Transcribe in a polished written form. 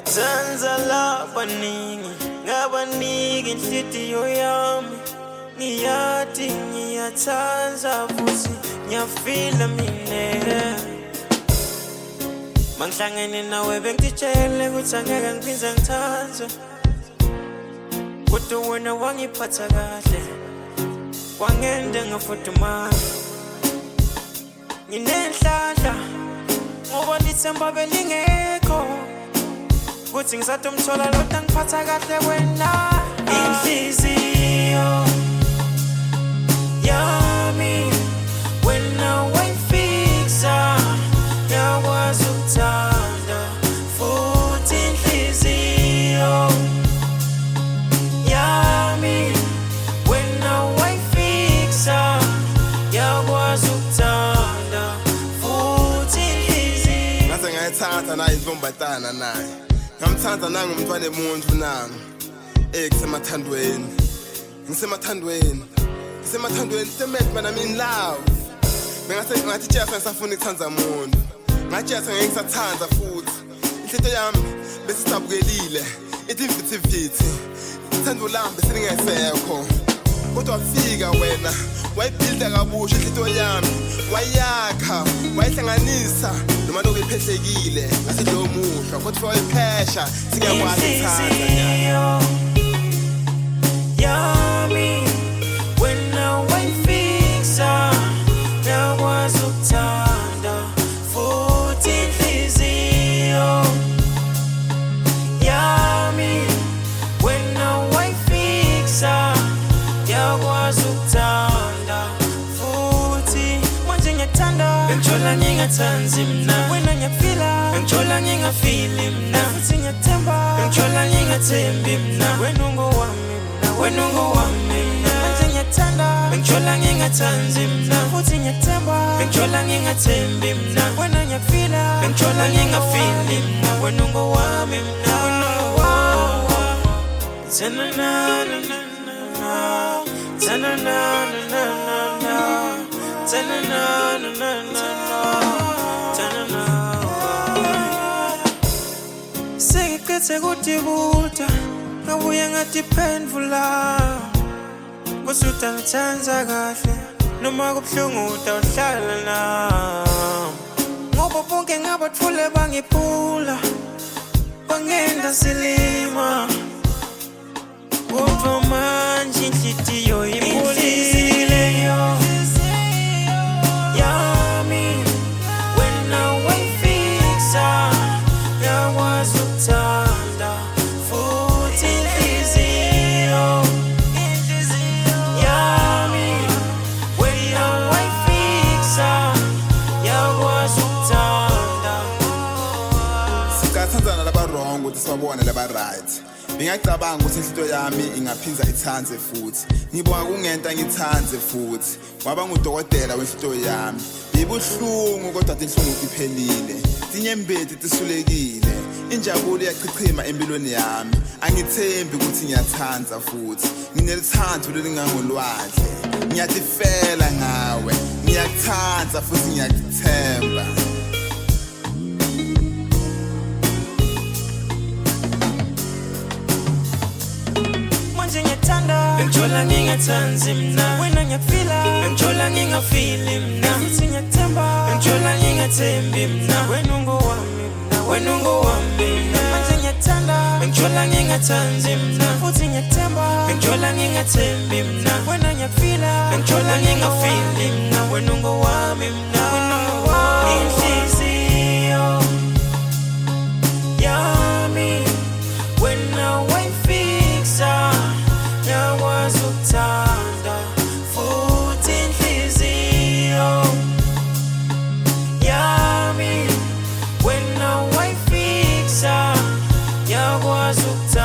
Ngiyatanza labaningi ngabaniki inhliziyo yami ngiyathi ngiyatanza futhi ngiyafila mina mangihlangene nawe bengitshele ukuthi angeke ngiphinde ngithanze kodwa wena wangiphatha kahle kwangende ngafudumala nginenhlanhla ngoba lithemba belingekho kuthi ngisathomthola lo ngiphatha kahle wena inhliziyo yami wena wayifixa yakwazi ukuthanda futhi inhliziyo yami wena wayifixa yakwazi ukuthanda futhi inhliziyo ngaze ngayithanda naye intombatana naye ngamthanda nangumntwana emuntu nami ngisemathandweni temet man I'm in love ngathi just ngisafuna ukuthanza umuntu ngathi ngeke ngisathanza futhi inhliziyo yami besisabukelile ithi mfithi ithando lami beselingesekho kodwa wafika wena wayibuilda kabusha inhliziyo yami wayakha wayihlanganisa noma lokho iphehlekile asido mushwa kodwa wayiphesha singakwazi ukuthanda yami wena wayifixa yakwazi ukuthanda futhi inhliziyo yami wena wayifixa yakwazi ukuthanda futhi manje ngiyathanda ngithola ngingathanzi mina wena ngiyafila ngithola ngingafili mina futhi ngiyathemba ngithola ngingathembi mina wena ungowami wena ungowami manje ngiyathanda ngithola ngingathanzi mina futhi ngiyathemba ngithola ngingathembi mina wena ngiyafila ngithola ngingafili mina wena ungowami mina wena sengikhethe kudibuta ngabuye ngatiphendvula kusuta ngithanza kahle noma kubuhlungu utawuhlala nami ngoba bonke ngabathule bangiphula bangenda silima kodwa manje inhliziyo ipholile yami wena wayifixa yakwazi ukuthanda futhi inhliziyo yami wena wayifixa yakwazi ukuthanda sikathandzana laba wrong ukuthi sibabone laba right ngiyacabanga ukuthi inhliziyo yami ingaphinza ithanze futhi ngibonga kungento ngithanze futhi waba ngudokotela wenhliziyo yami ibuhlungu kodwa inhlungu iphelile tinyembeti tisulekile injabulo iyachichima empilweni yami angithembi ukuthi ngiyathanza futhi nginelithando lelingangolwadle ngiyatifela ngawe ngiyathanza futhi ngiyakthemba ngithola ngingathanzi mina wena ngiyafila ngithola ngingafili mina futhi ngiyathemba ngithola ngingathembi mina wena ungowami manje ngiyathanda ngithola ngingathanzi mina futhi ngiyathemba ngithola ngingathembi mina wena ngiyafila ngithola ngingafili mina wena ungowami inhliziyo yami wena wayifixa yakwazi ukuthanda futhi inhliziyo yami wena wayifixa yakwazi ukuthanda